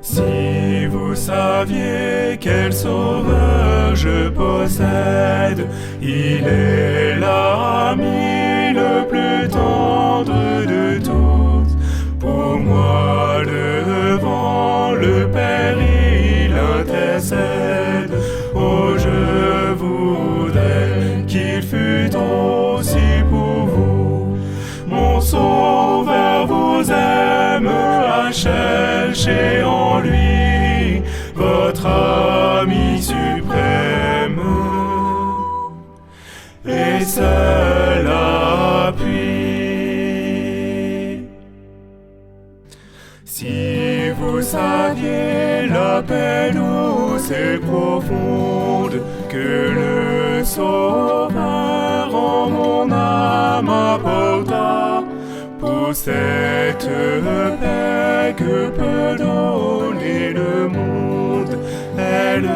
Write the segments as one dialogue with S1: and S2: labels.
S1: Si vous saviez quel sauveur je possède, il est l'ami le plus tendre de tous. Pour moi devant le Père il intercède. Oh, je voudrais qu'il fût aussi pour vous. Mon Sauveur vous aime, à chercher en lui votre ami suprême et seul appui. Si vous saviez la paix douce et profonde que le Sauveur en mon âme apporta, pour cette paix que peut donner le monde, elle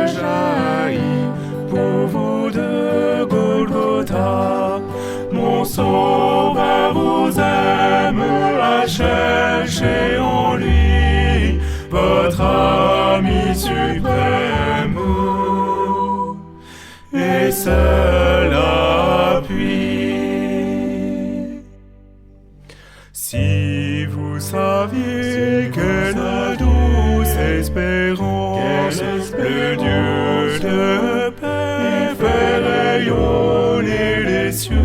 S1: jaillit pour vous de Golgotha. Mon Sauveur vous aime, à chercher en lui votre ami suprême et seul appui. Si vous saviez quelle douce espérance le Dieu de paix fait rayonner les cieux,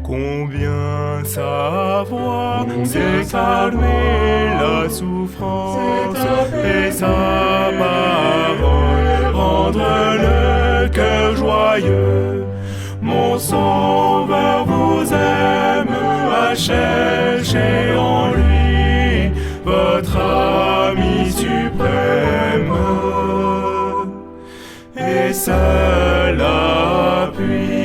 S1: combien sa voix sait calmer la souffrance et sa parole rendre le cœur joyeux. Mon Sauveur vous aime, à chercher en lui votre ami suprême et seul appui.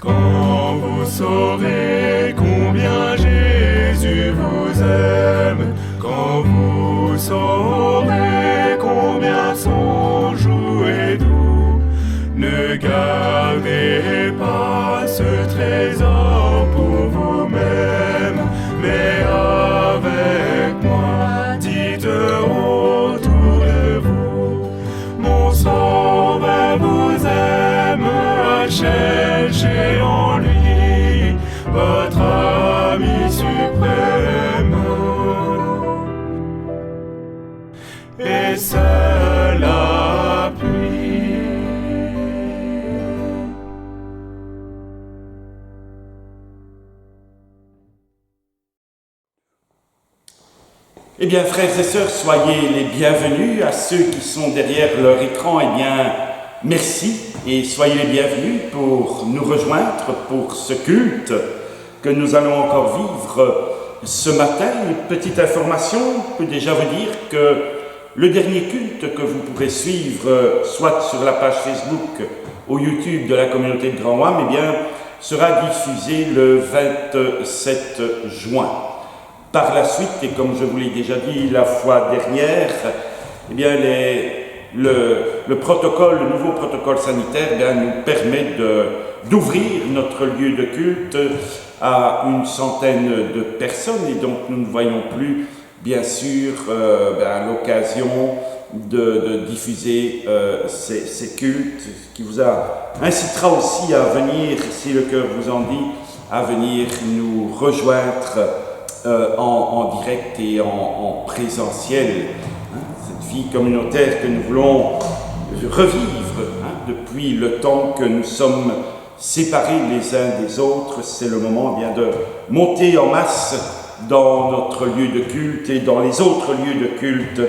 S1: Quand vous saurez combien Jésus vous aime, quand vous saurez combien son joug est doux, ne gardez pas ce trésor pour vous-même, mais avec moi, dites autour de vous, mon Sauveur vous aime, à chercher en lui votre ami suprême et seul appui.
S2: Eh bien, frères et sœurs, soyez les bienvenus. À ceux qui sont derrière leur écran, eh bien, merci et soyez les bienvenus pour nous rejoindre pour ce culte que nous allons encore vivre ce matin. Une petite information peut déjà vous dire que le dernier culte que vous pourrez suivre, soit sur la page Facebook ou YouTube de la communauté de Grand Ouham, eh bien, sera diffusé le 27 juin. Par la suite, et comme je vous l'ai déjà dit la fois dernière, eh bien, le protocole, le nouveau protocole sanitaire, eh bien, nous permet d'ouvrir notre lieu de culte à une centaine de personnes, et donc nous ne voyons plus, bien sûr, à l'occasion de diffuser ces cultes, ce qui vous incitera aussi à venir, si le cœur vous en dit, à venir nous rejoindre en direct et en présentiel. Cette vie communautaire que nous voulons revivre depuis le temps que nous sommes séparés les uns des autres. C'est le moment bien de monter en masse dans notre lieu de culte et dans les autres lieux de culte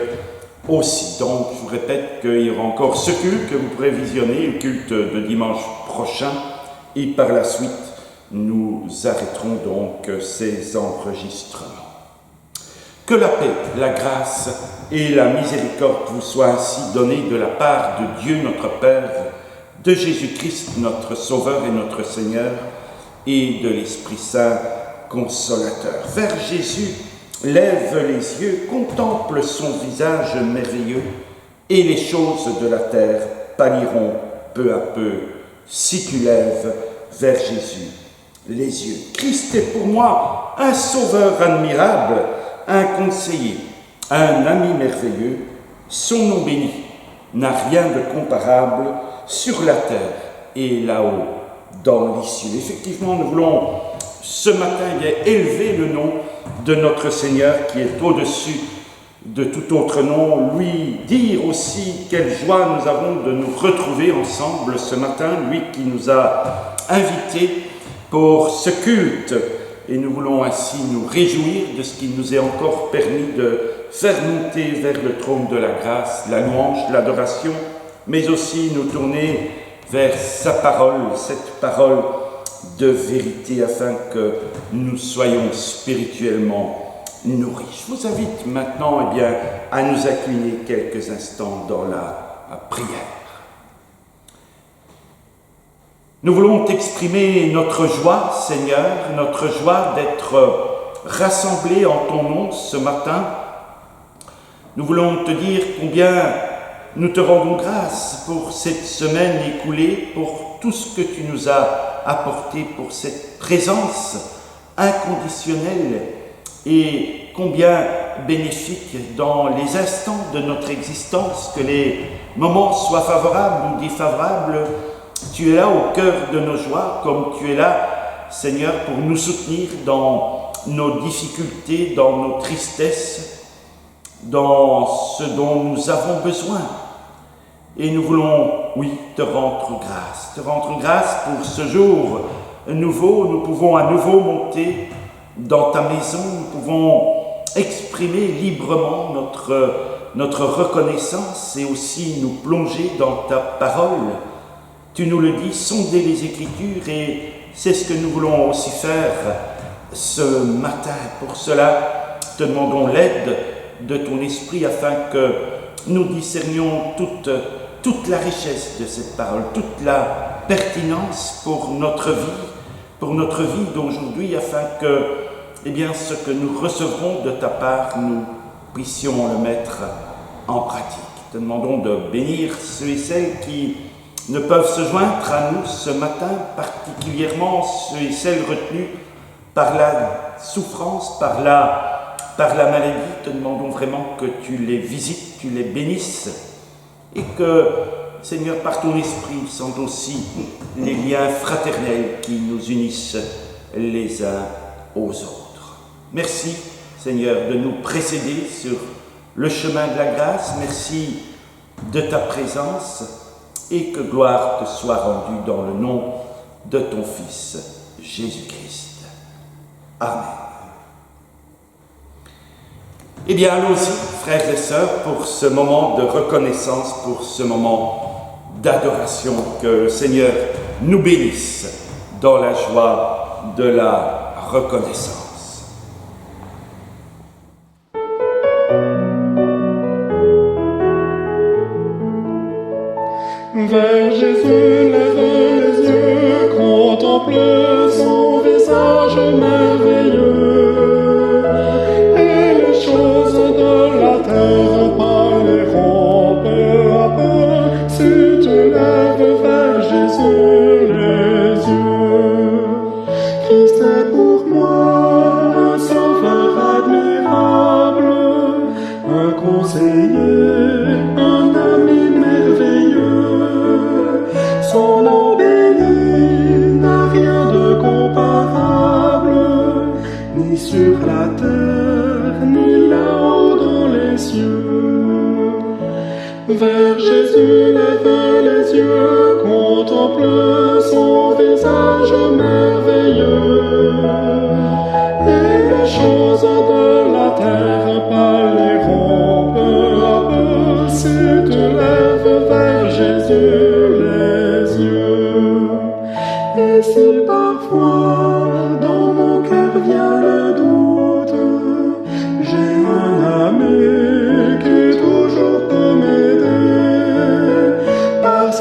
S2: aussi. Donc je vous répète qu'il y aura encore ce culte que vous pourrez visionner, le culte de dimanche prochain, et par la suite nous arrêterons donc ces enregistrements. Que la paix, la grâce et la miséricorde vous soient ainsi données de la part de Dieu notre Père, de Jésus-Christ, notre Sauveur et notre Seigneur, et de l'Esprit Saint consolateur. Vers Jésus, lève les yeux, contemple son visage merveilleux, et les choses de la terre pâliront peu à peu si tu lèves vers Jésus les yeux. Christ est pour moi un sauveur admirable, un conseiller, un ami merveilleux. Son nom béni n'a rien de comparable sur la terre et là-haut dans les cieux. Effectivement, nous voulons ce matin élever le nom de notre Seigneur qui est au-dessus de tout autre nom, lui dire aussi quelle joie nous avons de nous retrouver ensemble ce matin, lui qui nous a invités pour ce culte. Et nous voulons ainsi nous réjouir de ce qui nous est encore permis de faire monter vers le trône de la grâce, la louange, l'adoration, mais aussi nous tourner vers sa parole, cette parole de vérité, afin que nous soyons spirituellement nourris. Je vous invite maintenant à nous incliner quelques instants dans la prière. Nous voulons exprimer notre joie, Seigneur, notre joie d'être rassemblés en ton nom ce matin. Nous voulons te dire combien nous te rendons grâce pour cette semaine écoulée, pour tout ce que tu nous as apporté, pour cette présence inconditionnelle et combien bénéfique dans les instants de notre existence, que les moments soient favorables ou défavorables. Tu es là au cœur de nos joies, comme tu es là, Seigneur, pour nous soutenir dans nos difficultés, dans nos tristesses, dans ce dont nous avons besoin. Et nous voulons, oui, te rendre grâce pour ce jour nouveau. Nous pouvons à nouveau monter dans ta maison, nous pouvons exprimer librement notre reconnaissance et aussi nous plonger dans ta parole. Tu nous le dis, sondez les Écritures, et c'est ce que nous voulons aussi faire ce matin. Pour cela, te demandons l'aide de ton esprit afin que nous discernions toute la richesse de cette parole, toute la pertinence pour notre vie d'aujourd'hui, afin que, ce que nous recevrons de ta part, nous puissions le mettre en pratique. Te demandons de bénir ceux et celles qui ne peuvent se joindre à nous ce matin, particulièrement ceux et celles retenus par la souffrance, par la maladie. Te demandons vraiment que tu les visites, tu les bénisses, et que, Seigneur, par ton esprit, sente aussi les liens fraternels qui nous unissent les uns aux autres. Merci, Seigneur, de nous précéder sur le chemin de la grâce. Merci de ta présence, et que gloire te soit rendue dans le nom de ton Fils, Jésus-Christ. Amen. Allons-y, frères et sœurs, pour ce moment de reconnaissance, pour ce moment d'adoration. Que le Seigneur nous bénisse dans la joie de la reconnaissance.
S1: Vers Jésus, lève les yeux, contemple son visage merveilleux, et les choses de la terre parleront peu à peu, si tu lèves vers Jésus les yeux. Christ est pour moi un sauveur admirable, un conseiller, un ami merveilleux. Son nom béni n'a rien de comparable, ni sur la terre, ni là-haut dans les cieux. Vers Jésus, lève les yeux, contemple son visage merveilleux, et les choses de la terre parleront peu à peu, si tu lèves vers Jésus les yeux. Et si parfois dans mon cœur vient le doute, j'ai un ami qui toujours peut m'aider, parce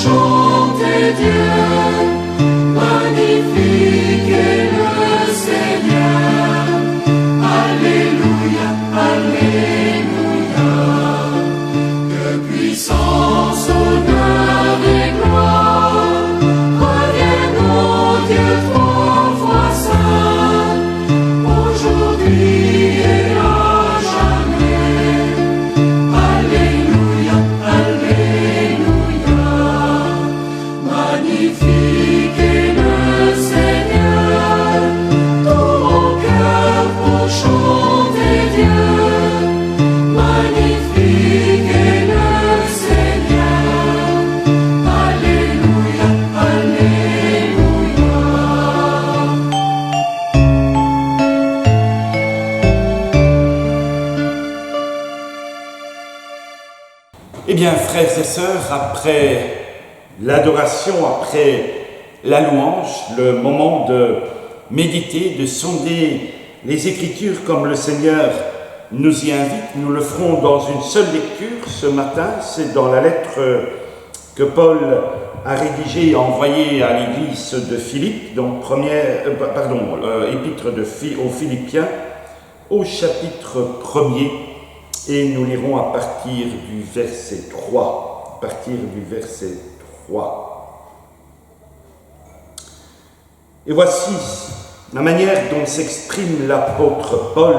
S3: Chant des dieux, magnifique est le Seigneur. Alléluia, Alléluia. Que puissance, honneur et gloire reviennent au Dieu trois fois saint, aujourd'hui et à jamais. Alléluia, Alléluia. Magnifique est le Seigneur, tout mon cœur pour chanter Dieu. Magnifique est le Seigneur. Alléluia, Alléluia.
S2: Eh bien, frères et sœurs, après l'adoration, après la louange, le moment de méditer, de sonder les Écritures comme le Seigneur nous y invite, nous le ferons dans une seule lecture ce matin. C'est dans la lettre que Paul a rédigée et envoyée à l'église de Philippe, donc épître aux Philippiens, au chapitre 1er, et nous lirons à partir du verset 3. À partir du verset 3. Et voici la manière dont s'exprime l'apôtre Paul.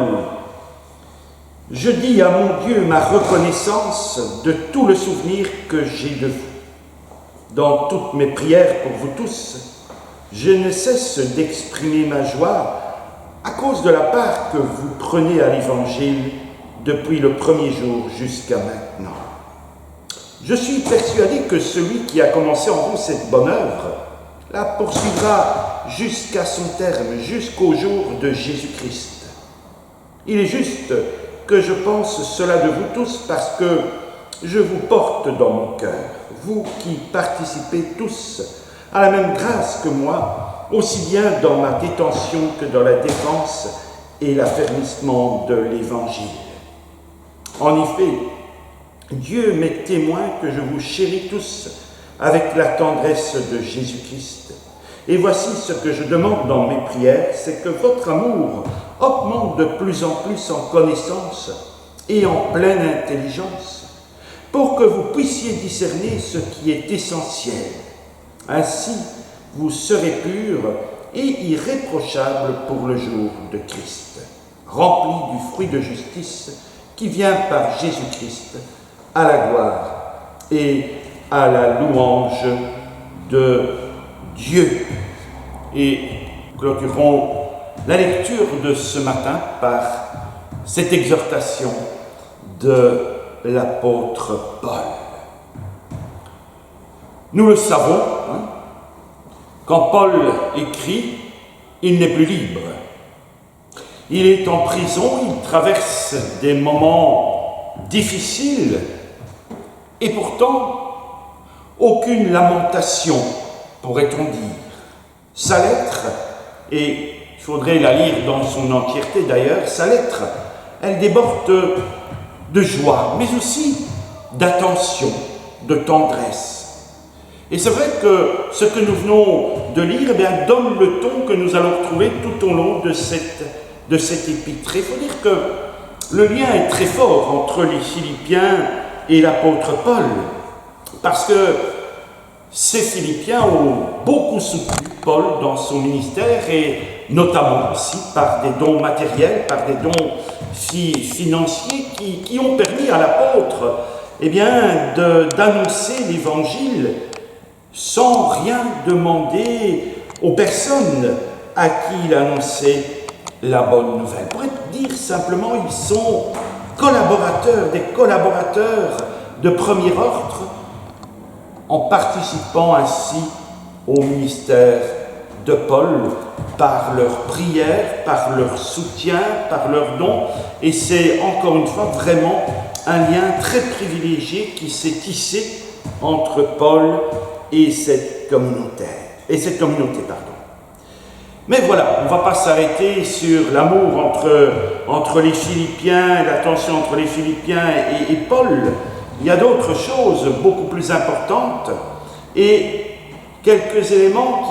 S2: Je dis à mon Dieu ma reconnaissance de tout le souvenir que j'ai de vous. Dans toutes mes prières pour vous tous, je ne cesse d'exprimer ma joie à cause de la part que vous prenez à l'Évangile depuis le premier jour jusqu'à maintenant. Je suis persuadé que celui qui a commencé en vous cette bonne œuvre la poursuivra jusqu'à son terme, jusqu'au jour de Jésus-Christ. Il est juste que je pense cela de vous tous parce que je vous porte dans mon cœur, vous qui participez tous à la même grâce que moi, aussi bien dans ma détention que dans la défense et l'affermissement de l'Évangile. En effet, Dieu m'est témoin que je vous chéris tous avec la tendresse de Jésus-Christ. Et voici ce que je demande dans mes prières, c'est que votre amour augmente de plus en plus en connaissance et en pleine intelligence, pour que vous puissiez discerner ce qui est essentiel. Ainsi, vous serez purs et irréprochables pour le jour de Christ, remplis du fruit de justice qui vient par Jésus-Christ, à la gloire et à la louange de Dieu. Et clôturons la lecture de ce matin par cette exhortation de l'apôtre Paul. Nous le savons, quand Paul écrit, il n'est plus libre. Il est en prison, il traverse des moments difficiles et pourtant aucune lamentation, pourrait-on dire. Sa lettre, et il faudrait la lire dans son entièreté d'ailleurs, sa lettre, elle déborde de joie, mais aussi d'attention, de tendresse. Et c'est vrai que ce que nous venons de lire donne le ton que nous allons retrouver tout au long de cette épître. Il faut dire que le lien est très fort entre les Philippiens et l'apôtre Paul, parce que ces Philippiens ont beaucoup soutenu Paul dans son ministère, et notamment aussi par des dons matériels, par des dons financiers qui ont permis à l'apôtre d'annoncer l'Évangile sans rien demander aux personnes à qui il annonçait la bonne nouvelle. On pourrait dire simplement, ils sont des collaborateurs de premier ordre, en participant ainsi au ministère de Paul par leurs prières, par leur soutien, par leurs dons. Et c'est encore une fois vraiment un lien très privilégié qui s'est tissé entre Paul et cette communauté. Mais voilà, on ne va pas s'arrêter sur l'amour entre les Philippiens, la tension entre les Philippiens et Paul. Il y a d'autres choses beaucoup plus importantes. Et quelques éléments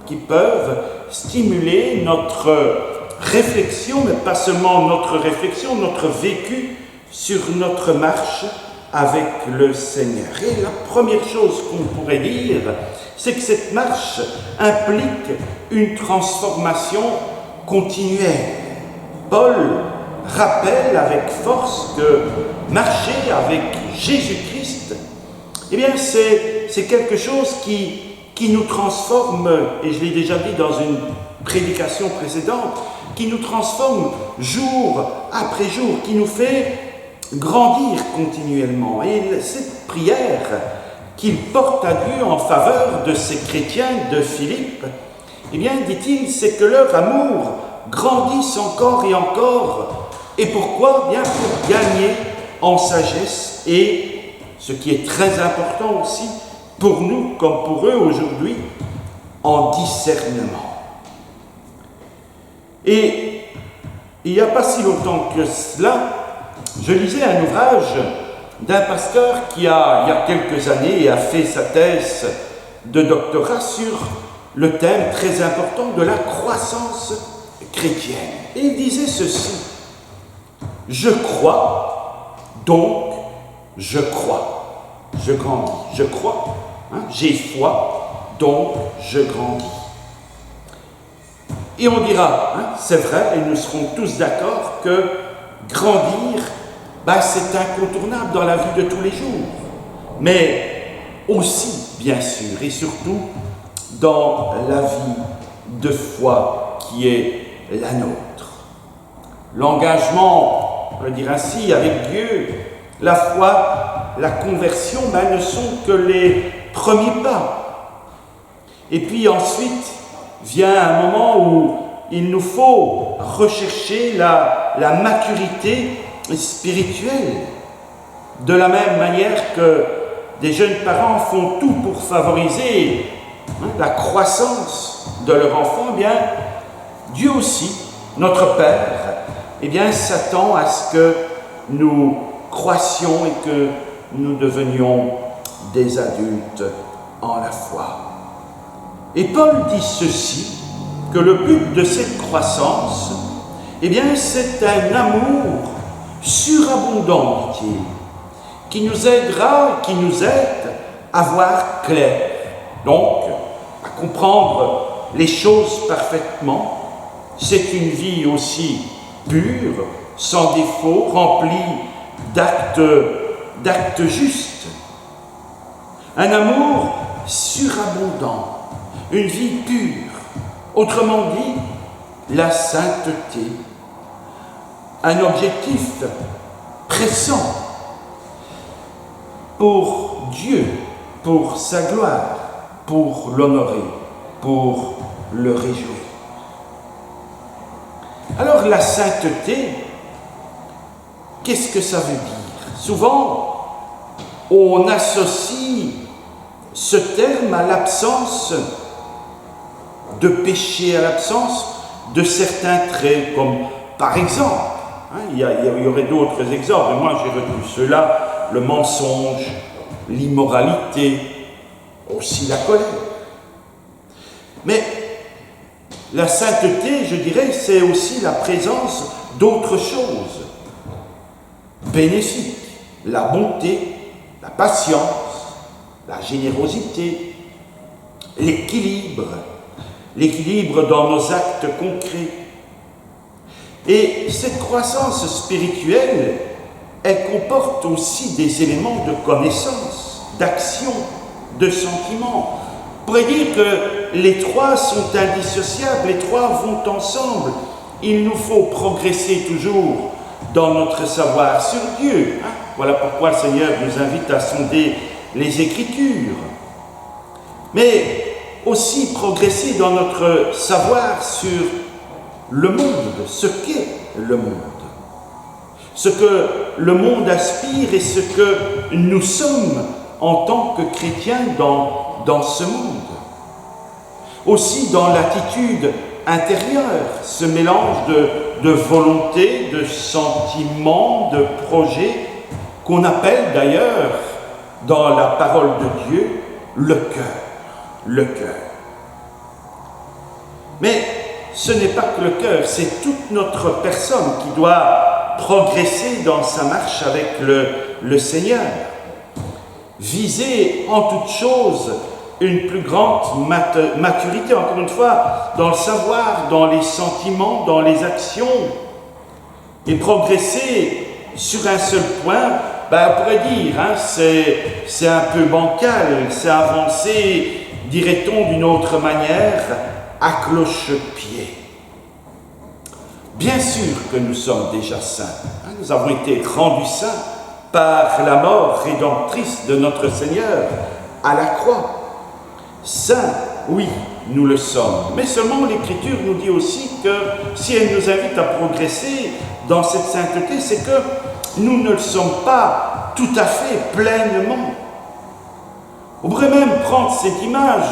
S2: qui peuvent stimuler notre réflexion, mais pas seulement notre réflexion, notre vécu sur notre marche avec le Seigneur. Et la première chose qu'on pourrait dire, c'est que cette marche implique une transformation continuelle. Paul rappelle avec force que marcher avec Jésus-Christ, eh bien c'est quelque chose qui nous transforme, et je l'ai déjà dit dans une prédication précédente, qui nous transforme jour après jour, qui nous fait grandir continuellement. Et cette prière qu'il porte à Dieu en faveur de ces chrétiens de Philippe, eh bien, dit-il, c'est que leur amour grandisse encore et encore. Et pourquoi ? Bien pour gagner en sagesse et, ce qui est très important aussi, pour nous comme pour eux aujourd'hui, en discernement. Et il n'y a pas si longtemps que cela, je lisais un ouvrage d'un pasteur qui il y a quelques années, a fait sa thèse de doctorat sur le thème très important de la croissance chrétienne. Et il disait ceci: je crois, donc je crois, je grandis. Je crois, j'ai foi, donc je grandis. Et on dira, c'est vrai, et nous serons tous d'accord que grandir, c'est incontournable dans la vie de tous les jours, mais aussi, bien sûr, et surtout, dans la vie de foi qui est la nôtre. L'engagement, on va dire ainsi, avec Dieu, la foi, la conversion, ne sont que les premiers pas. Et puis ensuite, vient un moment où il nous faut rechercher la maturité spirituelle. De la même manière que des jeunes parents font tout pour favoriser la croissance de leur enfant, Dieu aussi, notre Père, s'attend à ce que nous croissions et que nous devenions des adultes en la foi. Et Paul dit ceci, que le but de cette croissance, c'est un amour surabondant, dit-il, qui nous aidera, qui nous aide à voir clair, donc à comprendre les choses parfaitement. C'est une vie aussi pure, sans défaut, remplie d'actes justes. Un amour surabondant, une vie pure, autrement dit, la sainteté. Un objectif pressant pour Dieu, pour sa gloire, pour l'honorer, pour le réjouir. Alors la sainteté, qu'est-ce que ça veut dire ? Souvent, on associe ce terme à l'absence de péché, à l'absence de certains traits, comme par exemple, il y aurait d'autres exemples, mais moi j'ai retenu ceux-là, le mensonge, l'immoralité, aussi la colère. Mais la sainteté, je dirais, c'est aussi la présence d'autres choses bénéfiques, la bonté, la patience, la générosité, l'équilibre dans nos actes concrets. Et cette croissance spirituelle, elle comporte aussi des éléments de connaissance, d'action, de sentiment. On pourrait dire que les trois sont indissociables, les trois vont ensemble. Il nous faut progresser toujours dans notre savoir sur Dieu. Voilà pourquoi le Seigneur nous invite à sonder les Écritures. Mais aussi progresser dans notre savoir sur le monde, ce qu'est le monde, ce que le monde aspire et ce que nous sommes en tant que chrétiens dans ce monde. Aussi dans l'attitude intérieure, ce mélange de volonté, de sentiments, de projets, qu'on appelle d'ailleurs dans la parole de Dieu le cœur, le cœur. Mais ce n'est pas que le cœur, c'est toute notre personne qui doit progresser dans sa marche avec le Seigneur. Viser en toute chose une plus grande maturité, encore une fois, dans le savoir, dans les sentiments, dans les actions, et progresser sur un seul point, on pourrait dire, c'est un peu bancal, c'est avancer, dirait-on d'une autre manière, à cloche-pied. Bien sûr que nous sommes déjà saints, nous avons été rendus saints par la mort rédemptrice de notre Seigneur à la croix. Saints, oui, nous le sommes, mais seulement l'Écriture nous dit aussi que si elle nous invite à progresser dans cette sainteté, c'est que nous ne le sommes pas tout à fait pleinement. On pourrait même prendre cette image,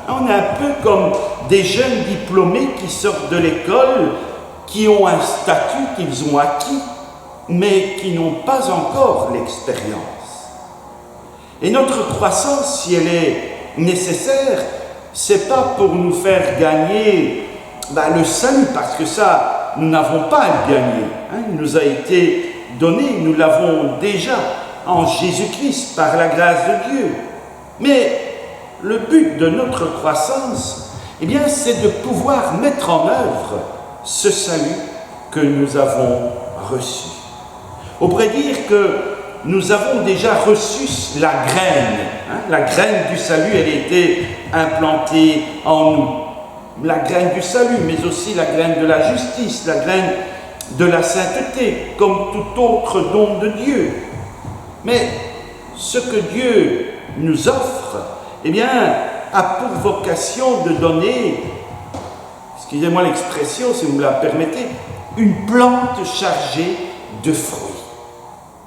S2: on est un peu comme des jeunes diplômés qui sortent de l'école, qui ont un statut qu'ils ont acquis, mais qui n'ont pas encore l'expérience. Et notre croissance, si elle est nécessaire, c'est pas pour nous faire gagner le salut, parce que ça, nous n'avons pas à le gagner. Il nous a été donné, nous l'avons déjà en Jésus-Christ par la grâce de Dieu. Mais le but de notre croissance, c'est de pouvoir mettre en œuvre ce salut que nous avons reçu. On pourrait dire que nous avons déjà reçu la graine. La graine du salut, elle a été implantée en nous. La graine du salut, mais aussi la graine de la justice, la graine de la sainteté, comme tout autre don de Dieu. Mais ce que Dieu nous offre, a pour vocation de donner, excusez-moi l'expression si vous me la permettez, une plante chargée de fruits.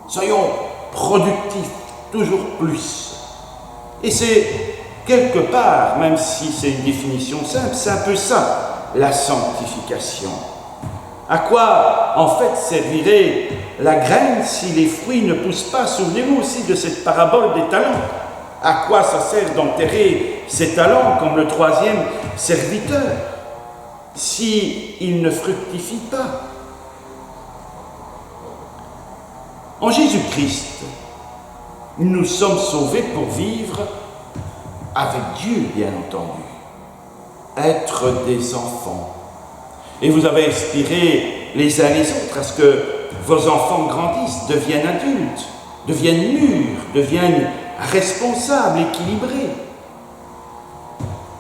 S2: Soyons productifs, toujours plus. Et c'est quelque part, même si c'est une définition simple, c'est un peu ça, la sanctification. À quoi, en fait, servirait la graine si les fruits ne poussent pas? Souvenez-vous aussi de cette parabole des talents. À quoi ça sert d'enterrer ces talents comme le troisième serviteur s'il ne fructifie pas? En Jésus-Christ, nous sommes sauvés pour vivre avec Dieu, bien entendu, être des enfants. Et vous avez inspiré les uns les autres à ce que vos enfants grandissent, deviennent adultes, deviennent mûrs, deviennent responsables, équilibrés.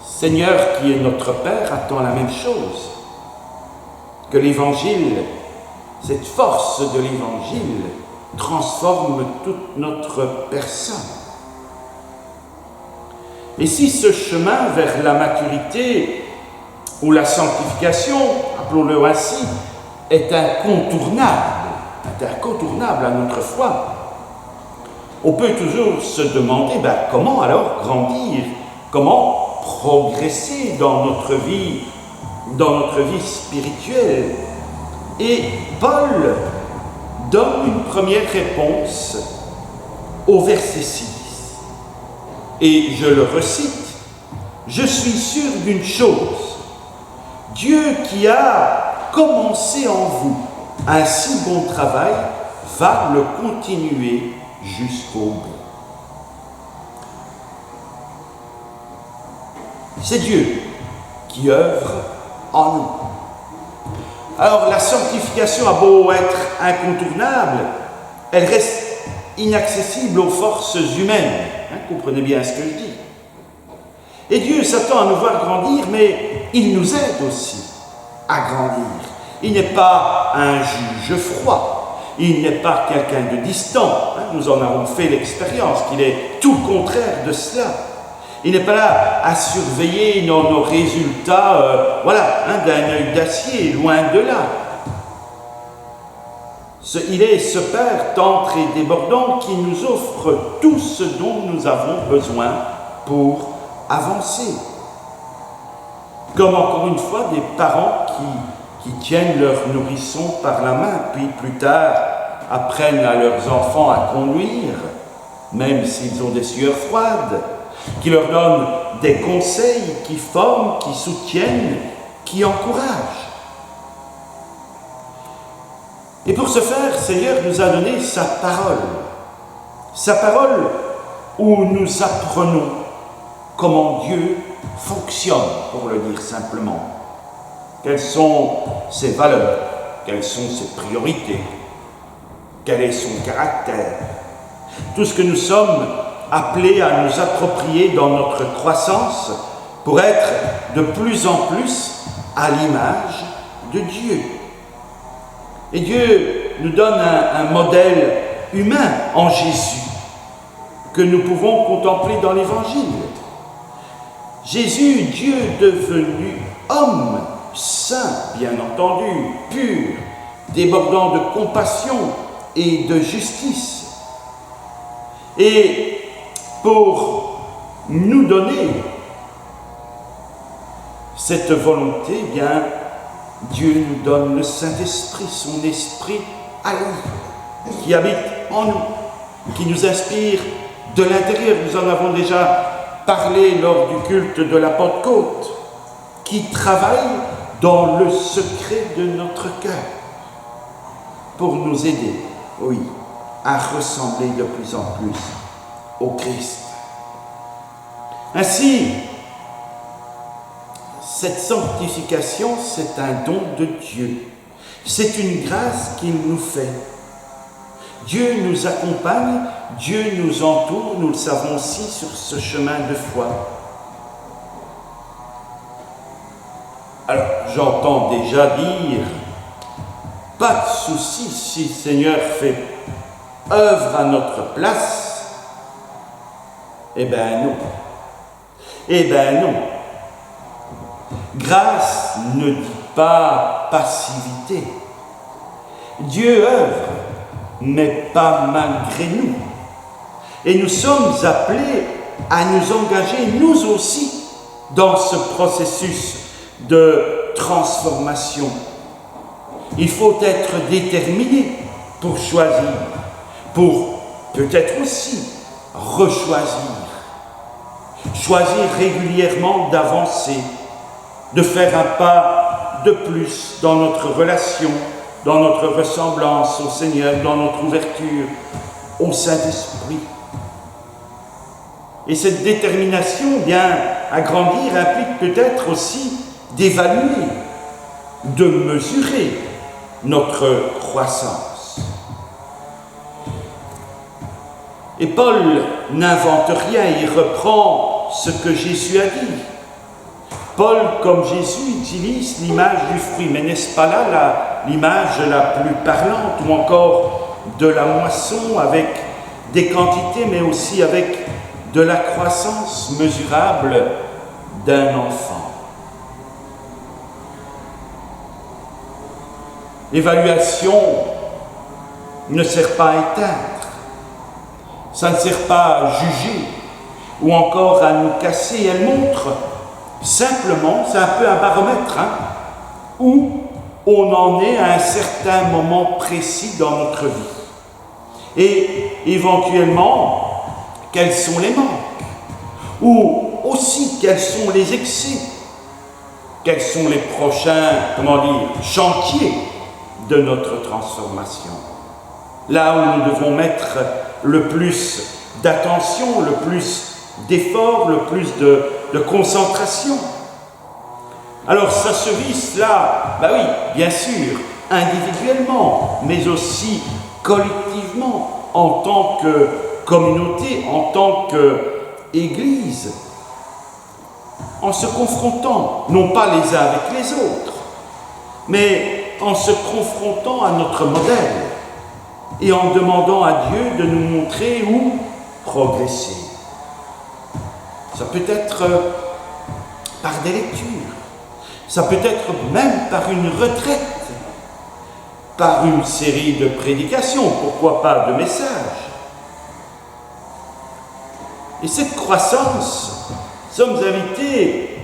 S2: Seigneur qui est notre Père attend la même chose, que l'Évangile, cette force de l'Évangile, transforme toute notre personne. Et si ce chemin vers la maturité ou la sanctification, appelons-le ainsi, est incontournable à notre foi, on peut toujours se demander comment alors grandir, comment progresser dans notre vie spirituelle. Et Paul donne une première réponse au verset 6. Et je le recite, « Je suis sûr d'une chose, Dieu qui a commencé en vous un si bon travail va le continuer jusqu'au bout. » C'est Dieu qui œuvre en nous. Alors la sanctification a beau être incontournable, elle reste inaccessible aux forces humaines. Comprenez bien ce que je dis. Et Dieu s'attend à nous voir grandir, mais il nous aide aussi à grandir. Il n'est pas un juge froid, il n'est pas quelqu'un de distant. Nous en avons fait l'expérience qu'il est tout le contraire de cela. Il n'est pas là à surveiller nos résultats, d'un œil d'acier, loin de là. Il est ce Père tendre et débordant qui nous offre tout ce dont nous avons besoin pour avancer. Comme encore une fois des parents qui tiennent leurs nourrissons par la main, puis plus tard apprennent à leurs enfants à conduire, même s'ils ont des sueurs froides. qui leur donne des conseils, qui forment, qui soutiennent, qui encouragent. Et pour ce faire, Seigneur nous a donné sa parole où nous apprenons comment Dieu fonctionne, pour le dire simplement. Quelles sont ses valeurs, quelles sont ses priorités, quel est son caractère. Tout ce que nous sommes appelés à nous approprier dans notre croissance pour être de plus en plus à l'image de Dieu. Et Dieu nous donne un modèle humain en Jésus que nous pouvons contempler dans l'Évangile. Jésus, Dieu devenu homme, saint, bien entendu, pur, débordant de compassion et de justice. Et pour nous donner cette volonté, eh bien, Dieu nous donne le Saint-Esprit, son esprit à lui, qui habite en nous, qui nous inspire de l'intérieur. Nous en avons déjà parlé lors du culte de la Pentecôte, qui travaille dans le secret de notre cœur pour nous aider, oui, à ressembler de plus en plus au Christ. Ainsi, cette sanctification, c'est un don de Dieu. C'est une grâce qu'il nous fait. Dieu nous accompagne, Dieu nous entoure, nous le savons aussi sur ce chemin de foi. Alors, j'entends déjà dire, pas de souci si le Seigneur fait œuvre à notre place. Eh bien non. Eh bien non. Grâce ne dit pas passivité. Dieu œuvre, mais pas malgré nous. Et nous sommes appelés à nous engager, nous aussi, dans ce processus de transformation. Il faut être déterminé pour choisir, pour peut-être aussi rechoisir. Choisir régulièrement d'avancer, de faire un pas de plus dans notre relation, dans notre ressemblance au Seigneur, dans notre ouverture au Saint-Esprit. Et cette détermination, bien, à grandir, implique peut-être aussi d'évaluer, de mesurer notre croissance. Et Paul n'invente rien, il reprend ce que Jésus a dit. Paul, comme Jésus, utilise l'image du fruit, mais n'est-ce pas là l'image la plus parlante, ou encore de la moisson avec des quantités, mais aussi avec de la croissance mesurable d'un enfant. L'évaluation ne sert pas à éteindre, ça ne sert pas à juger ou encore à nous casser, elle montre simplement, c'est un peu un baromètre, où on en est à un certain moment précis dans notre vie. Et éventuellement, quels sont les manques, ou aussi quels sont les excès, quels sont les prochains, chantiers de notre transformation. Là où nous devons mettre le plus d'attention, le plus d'efforts, le plus de concentration. Alors ça se vise là, oui, bien sûr, individuellement, mais aussi collectivement, en tant que communauté, en tant qu'Église, en se confrontant, non pas les uns avec les autres, mais en se confrontant à notre modèle et en demandant à Dieu de nous montrer où progresser. Ça peut être par des lectures, ça peut être même par une retraite, par une série de prédications, pourquoi pas de messages. Et cette croissance, nous sommes invités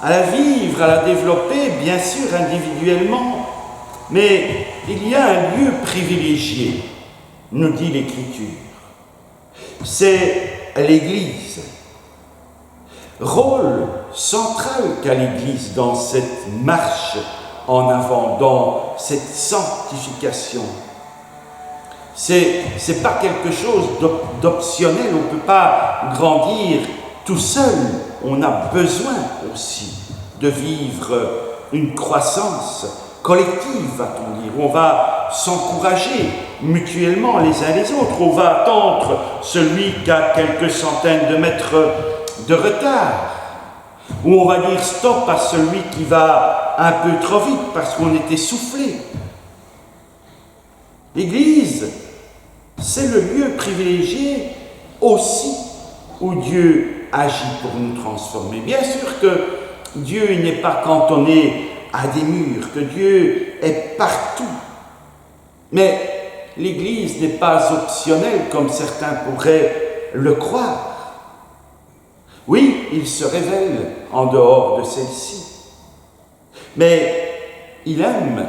S2: à la vivre, à la développer, bien sûr individuellement, mais il y a un lieu privilégié, nous dit l'Écriture. C'est l'Église, rôle central qu'a l'Église dans cette marche en avant, dans cette sanctification. C'est pas quelque chose d'optionnel, on ne peut pas grandir tout seul, on a besoin aussi de vivre une croissance collective, va-t-on dire. On va s'encourager mutuellement les uns les autres, on va attendre celui qui a quelques centaines de mètres de retard, ou on va dire stop à celui qui va un peu trop vite parce qu'on est essoufflé. L'Église, c'est le lieu privilégié aussi où Dieu agit pour nous transformer. Bien sûr que Dieu n'est pas cantonné à des murs, que Dieu est partout. Mais l'Église n'est pas optionnelle comme certains pourraient le croire. Oui, il se révèle en dehors de celle-ci. Mais il aime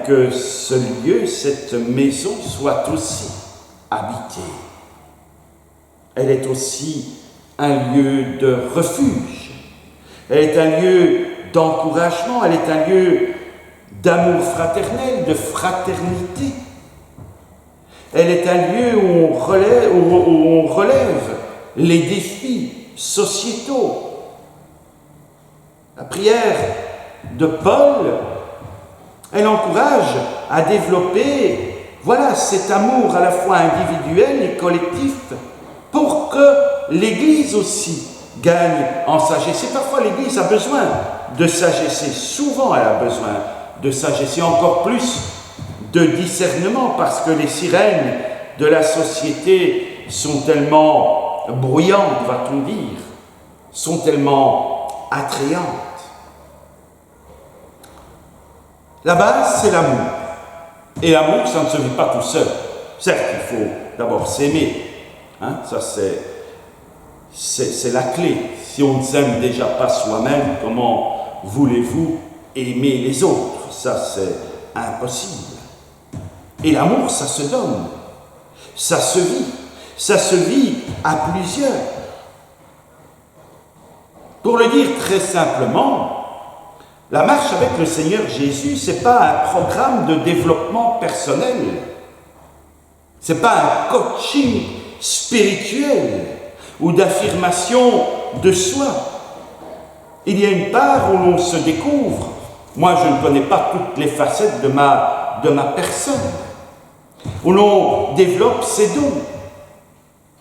S2: que ce lieu, cette maison soit aussi habitée. Elle est aussi un lieu de refuge. Elle est un lieu d'encouragement, elle est un lieu d'amour fraternel, de fraternité. Elle est un lieu où on relève les défis sociétaux. La prière de Paul, elle encourage à développer, cet amour à la fois individuel et collectif pour que l'Église aussi gagne en sagesse. Et parfois l'Église a besoin de sagesse, souvent elle a besoin de sagesse, et encore plus de discernement, parce que les sirènes de la société sont tellement bruyantes, va-t-on dire, sont tellement attrayantes. La base, c'est l'amour. Et l'amour, ça ne se vit pas tout seul. Certes, il faut d'abord s'aimer. Ça, c'est la clé. Si on ne s'aime déjà pas soi-même, comment voulez-vous aimer les autres? Ça, c'est impossible. Et l'amour, ça se donne. Ça se vit. Ça se vit à plusieurs. Pour le dire très simplement, la marche avec le Seigneur Jésus, ce n'est pas un programme de développement personnel. Ce n'est pas un coaching spirituel ou d'affirmation de soi. Il y a une part où l'on se découvre. Moi, je ne connais pas toutes les facettes de ma personne. Où l'on développe ses dons.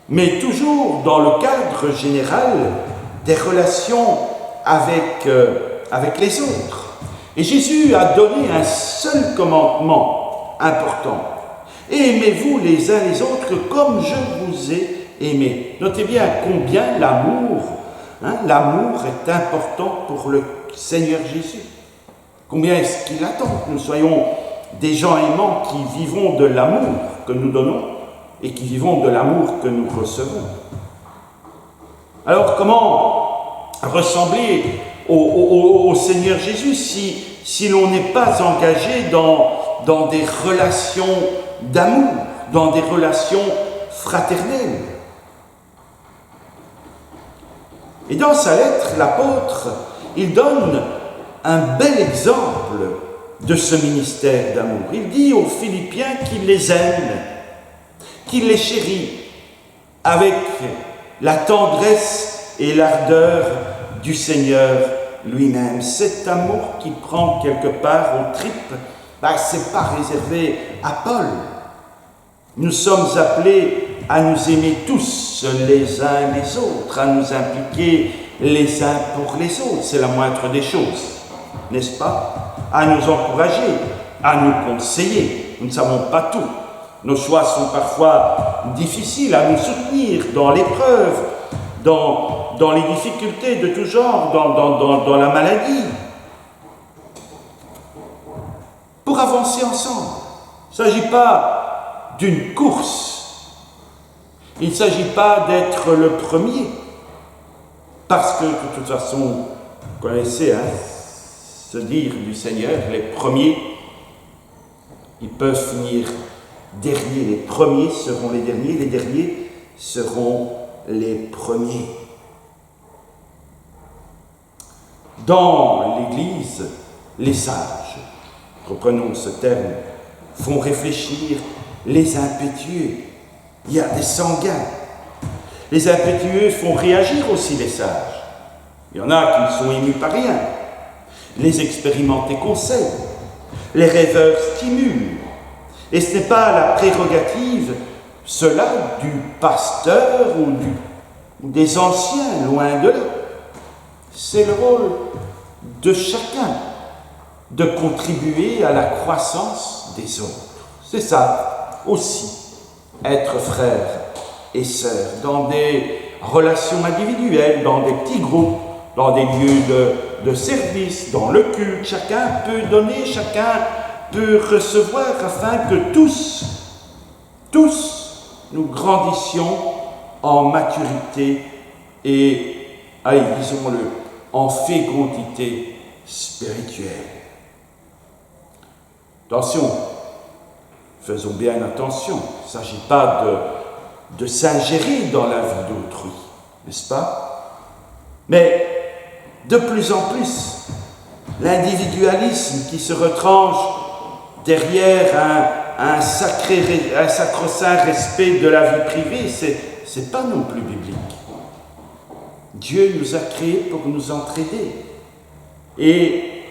S2: Mais toujours dans le cadre général des relations avec les autres. Et Jésus a donné un seul commandement important. Aimez-vous les uns les autres comme je vous ai aimé. Notez bien combien l'amour est important pour le Seigneur Jésus. Combien est-ce qu'il attend que nous soyons des gens aimants qui vivons de l'amour que nous donnons et qui vivons de l'amour que nous recevons. Alors comment ressembler au Seigneur Jésus si l'on n'est pas engagé dans des relations d'amour, dans des relations fraternelles? Et dans sa lettre, l'apôtre, il donne un bel exemple de ce ministère d'amour. Il dit aux Philippiens qu'il les aime, qu'il les chérit avec la tendresse et l'ardeur du Seigneur lui-même. Cet amour qui prend quelque part aux tripes, ce n'est pas réservé à Paul. Nous sommes appelés à nous aimer tous les uns les autres, à nous impliquer les uns pour les autres. C'est la moindre des choses, n'est-ce pas? À nous encourager, à nous conseiller. Nous ne savons pas tout. Nos choix sont parfois difficiles, à nous soutenir dans l'épreuve, dans les difficultés de tout genre, dans la maladie. Pour avancer ensemble. Il ne s'agit pas d'une course. Il ne s'agit pas d'être le premier. Parce que, de toute façon, vous connaissez, se dire du Seigneur, les premiers, ils peuvent finir derniers. Les premiers seront les derniers seront les premiers. Dans l'Église, les sages, reprenons ce terme, font réfléchir les impétueux. Il y a des sanguins. Les impétueux font réagir aussi les sages. Il y en a qui ne sont émus par rien. Les expérimentés conseillent. Les rêveurs stimulent. Et ce n'est pas la prérogative, cela, du pasteur ou des anciens, loin de là. C'est le rôle de chacun de contribuer à la croissance des autres. C'est ça aussi, être frère et sœur, dans des relations individuelles, dans des petits groupes, dans des lieux de service, dans le culte. Chacun peut donner, chacun peut recevoir, afin que tous, nous grandissions en maturité et, allez, disons-le, en fécondité spirituelle. Attention, faisons bien attention, il ne s'agit pas de s'ingérer dans la vie d'autrui, n'est-ce pas? Mais de plus en plus, l'individualisme qui se retranche derrière un sacro-saint respect de la vie privée, c'est pas non plus biblique. Dieu nous a créés pour nous entraider. Et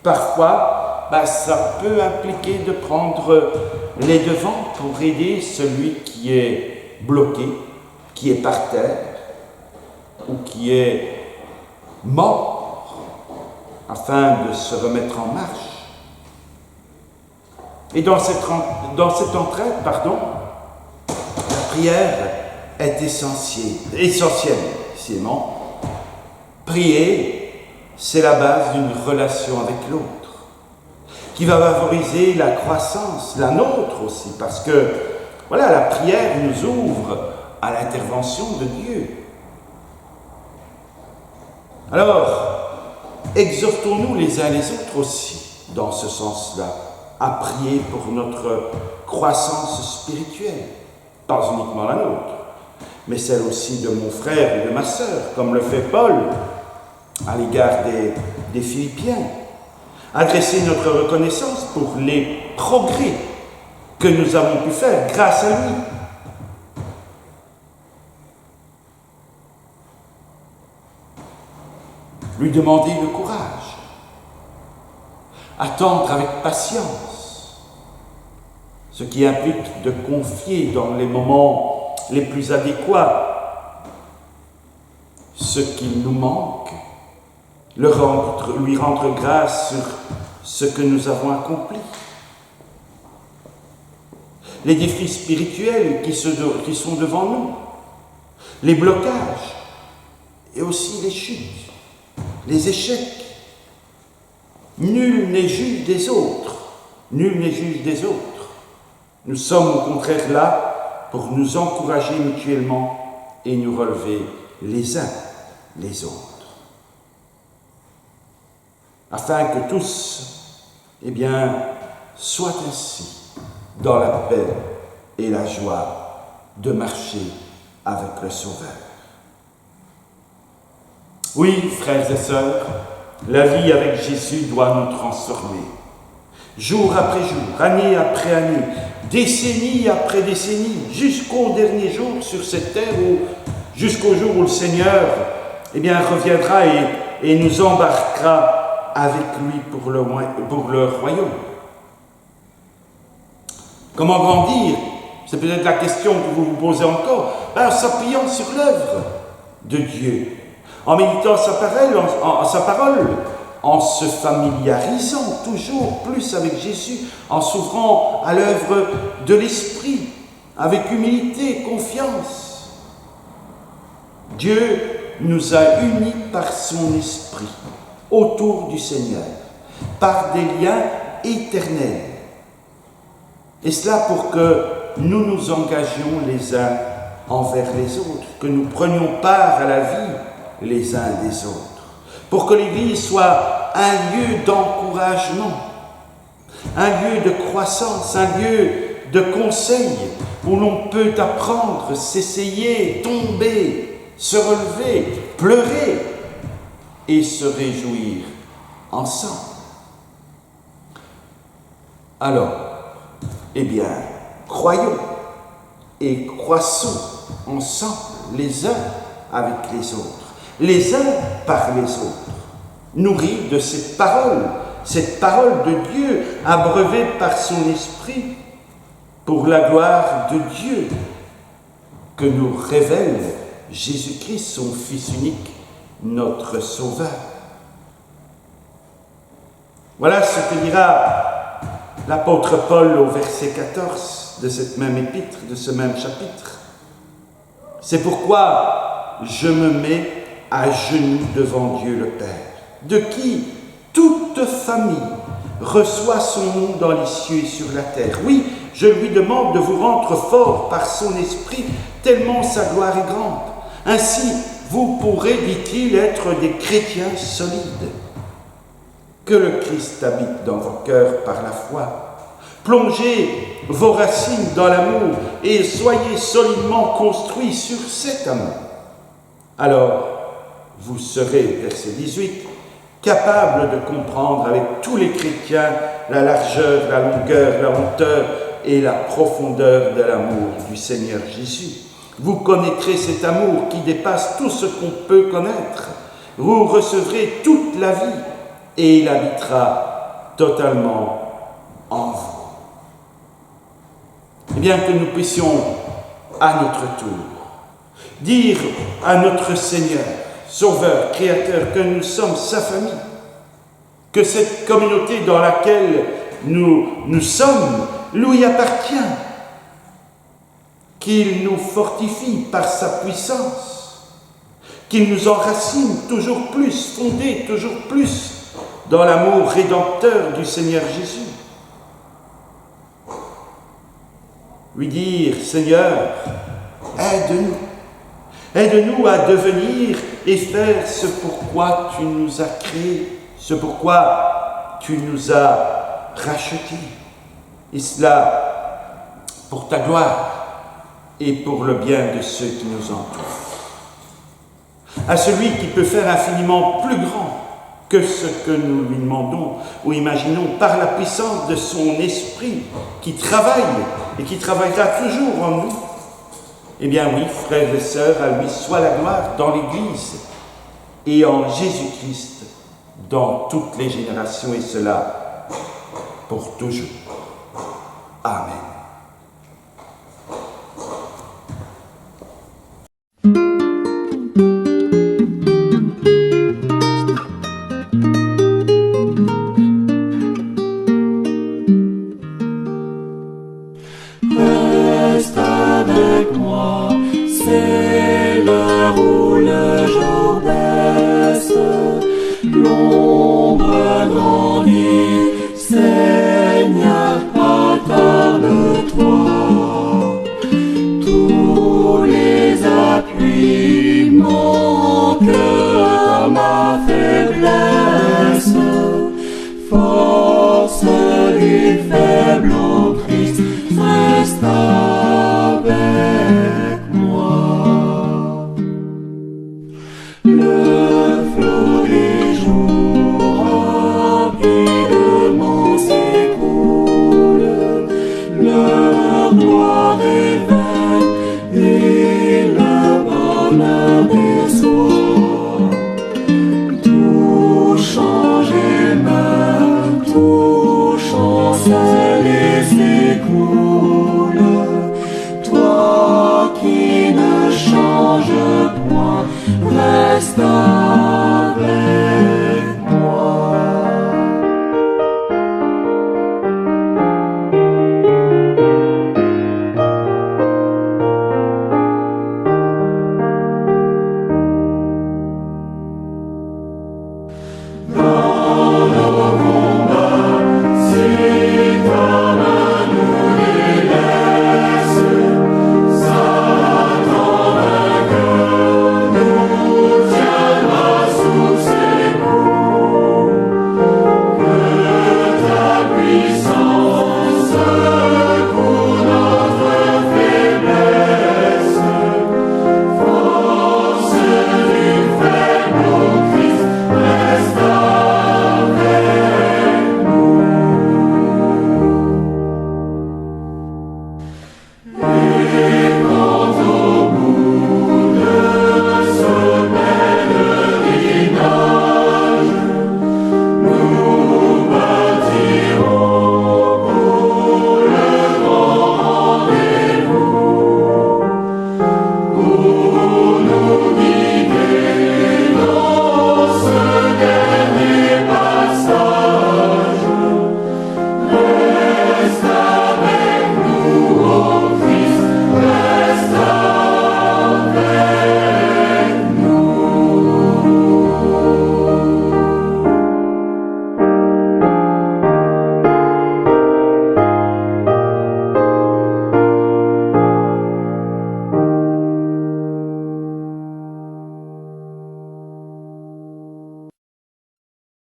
S2: parfois, ça peut impliquer de prendre les devants pour aider celui qui est bloqué, qui est par terre, ou qui est mort, afin de se remettre en marche. Et dans cette entraide, la prière est essentielle. Prier, c'est la base d'une relation avec l'autre, qui va favoriser la croissance, la nôtre aussi, parce que, voilà, la prière nous ouvre à l'intervention de Dieu. Alors, exhortons-nous les uns les autres aussi, dans ce sens-là, à prier pour notre croissance spirituelle, pas uniquement la nôtre, mais celle aussi de mon frère ou de ma sœur, comme le fait Paul à l'égard des Philippiens. Adresser notre reconnaissance pour les progrès que nous avons pu faire grâce à lui. Lui demander le courage. Attendre avec patience. Ce qui implique de confier dans les moments les plus adéquats ce qu'il nous manque, lui rendre grâce sur ce que nous avons accompli. Les défis spirituels qui sont devant nous, les blocages et aussi les chutes, les échecs. Nul n'est juge des autres. Nul n'est juge des autres. Nous sommes au contraire là pour nous encourager mutuellement et nous relever les uns les autres. Afin que tous, soient ainsi dans la paix et la joie de marcher avec le Sauveur. Oui, frères et sœurs, la vie avec Jésus doit nous transformer. Jour après jour, année après année, décennie après décennie, jusqu'au dernier jour sur cette terre, jusqu'au jour où le Seigneur reviendra et nous embarquera avec lui pour le royaume. Comment grandir? C'est peut-être la question que vous vous posez encore. En s'appuyant sur l'œuvre de Dieu, en méditant sa parole, en se familiarisant toujours plus avec Jésus, en s'ouvrant à l'œuvre de l'Esprit, avec humilité et confiance. Dieu nous a unis par son Esprit autour du Seigneur, par des liens éternels. Et cela pour que nous nous engagions les uns envers les autres, que nous prenions part à la vie les uns des autres, pour que l'Église soit un lieu d'encouragement, un lieu de croissance, un lieu de conseil, où l'on peut apprendre, s'essayer, tomber, se relever, pleurer, et se réjouir ensemble. Alors, eh bien, croyons et croissons ensemble les uns avec les uns par les autres, nourris de cette parole de Dieu, abreuvée par son esprit, pour la gloire de Dieu, que nous révèle Jésus-Christ, son Fils unique, notre Sauveur. Voilà ce que dira l'apôtre Paul au verset 14 de cette même épître, de ce même chapitre. C'est pourquoi je me mets à genoux devant Dieu le Père, de qui toute famille reçoit son nom dans les cieux et sur la terre. Oui, je lui demande de vous rendre fort par son esprit, tellement sa gloire est grande. Ainsi, vous pourrez, dit-il, être des chrétiens solides. Que le Christ habite dans vos cœurs par la foi. Plongez vos racines dans l'amour et soyez solidement construits sur cet amour. Alors, vous serez, verset 18, capables de comprendre avec tous les chrétiens la largeur, la longueur, la hauteur et la profondeur de l'amour du Seigneur Jésus. Vous connaîtrez cet amour qui dépasse tout ce qu'on peut connaître. Vous recevrez toute la vie et il habitera totalement en vous. Eh bien, que nous puissions, à notre tour, dire à notre Seigneur, Sauveur, Créateur, que nous sommes sa famille, que cette communauté dans laquelle nous sommes lui appartient, qu'il nous fortifie par sa puissance, qu'il nous enracine toujours plus, fondé toujours plus dans l'amour rédempteur du Seigneur Jésus. Lui dire, Seigneur, aide-nous. Aide-nous à devenir et faire ce pourquoi tu nous as créés, ce pourquoi tu nous as rachetés. Et cela pour ta gloire et pour le bien de ceux qui nous entourent. À celui qui peut faire infiniment plus grand que ce que nous lui demandons ou imaginons par la puissance de son esprit qui travaille et qui travaillera toujours en nous. Eh bien oui, frères et sœurs, à lui soit la gloire dans l'Église et en Jésus-Christ dans toutes les générations, et cela pour toujours. Amen.
S3: Reste avec moi, c'est l'heure où le jour baisse, l'ombre grandit, Seigneur, attarde-toi. Tous les appuis manquent à ma faiblesse, force du faible au Christ, reste avec moi. Le